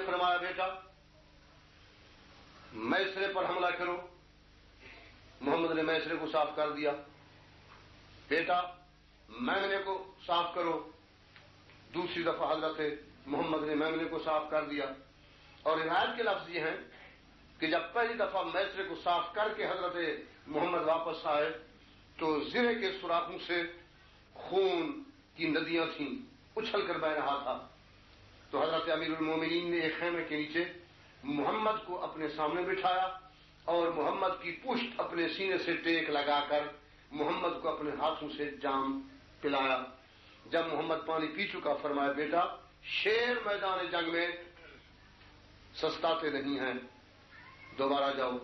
فرمایا بیٹا میسرے پر حملہ کرو. محمد نے میسرے کو صاف کر دیا. بیٹا میمنے کو صاف کرو. دوسری دفعہ حضرت محمد نے میمنے کو صاف کر دیا. اور روایت کے لفظ یہ ہیں کہ جب پہلی دفعہ میسرے کو صاف کر کے حضرت محمد واپس آئے تو زرے کے سوراخوں سے خون کی ندیاں تھیں, اچھل کر بہ رہا تھا. تو حضرت امیر المومنین نے ایک خیمے کے نیچے محمد کو اپنے سامنے بٹھایا اور محمد کی پشت اپنے سینے سے ٹیک لگا کر محمد کو اپنے ہاتھوں سے جام پلایا. جب محمد پانی پی چکا فرمایا بیٹا شیر میدان جنگ میں سستاتے نہیں ہیں, دوبارہ جاؤ.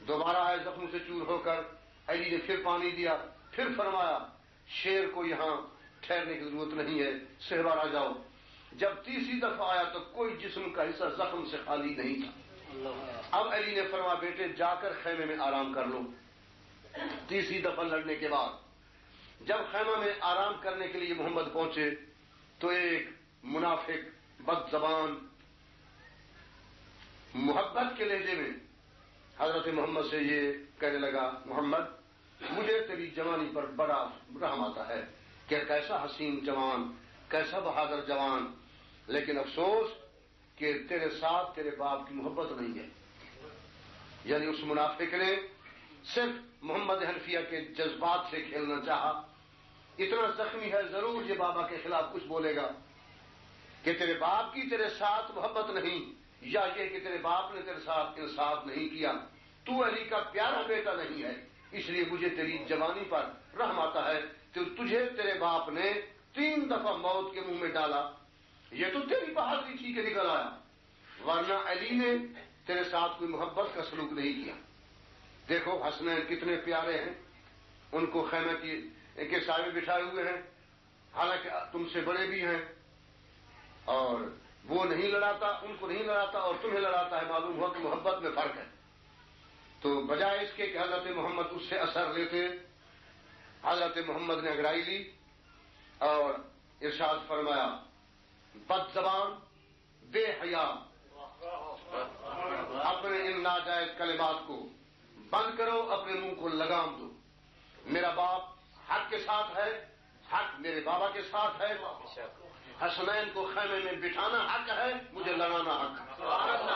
دوبارہ آئے زخم سے چور ہو کر. علی نے پھر پانی دیا. پھر فرمایا شیر کو یہاں ٹھہرنے کی ضرورت نہیں ہے, سہوارا جاؤ. جب تیسری دفعہ آیا تو کوئی جسم کا حصہ زخم سے خالی نہیں تھا. اب علی نے فرمایا بیٹے جا کر خیمے میں آرام کر لو. تیسری دفعہ لڑنے کے بعد جب خیمہ میں آرام کرنے کے لیے محمد پہنچے تو ایک منافق بد زبان محبت کے لہجے میں حضرت محمد سے یہ کہنے لگا محمد مجھے تیری جوانی پر بڑا رحم آتا ہے کہ کیسا حسین جوان, کیسا بہادر جوان, لیکن افسوس کہ تیرے ساتھ تیرے باپ کی محبت نہیں ہے. یعنی اس منافق نے صرف محمد حنفیہ کے جذبات سے کھیلنا چاہا. اتنا زخمی ہے ضرور یہ بابا کے خلاف کچھ بولے گا کہ تیرے باپ کی تیرے ساتھ محبت نہیں, یا یہ کہ تیرے باپ نے تیرے ساتھ انصاف نہیں کیا, تو علی کا پیارا بیٹا نہیں ہے, اس لیے مجھے تیری جوانی پر رحم آتا ہے. تو تجھے تیرے باپ نے 3 دفعہ موت کے منہ میں ڈالا, یہ تو تیری بہادری تھی کہ نکل آیا, ورنہ علی نے تیرے ساتھ کوئی محبت کا سلوک نہیں کیا. دیکھو حسنین کتنے پیارے ہیں, ان کو خیمہ کے سائے میں بٹھائے ہوئے ہیں, حالانکہ تم سے بڑے بھی ہیں, اور وہ نہیں لڑاتا, ان کو نہیں لڑاتا اور تمہیں لڑاتا ہے. معلوم ہوا کہ محبت میں فرق ہے. تو بجائے اس کے کہ حضرت محمد اس سے اثر لیتے, حضرت محمد نے اگرائی لی اور ارشاد فرمایا بد زبان بے حیا اپنے ان ناجائز کلمات کو بند کرو, اپنے منہ کو لگام دو. میرا باپ حق کے ساتھ ہے, حق میرے بابا کے ساتھ ہے. حسنین کو خیمے میں بٹھانا حق ہے, مجھے لڑانا حق ہے.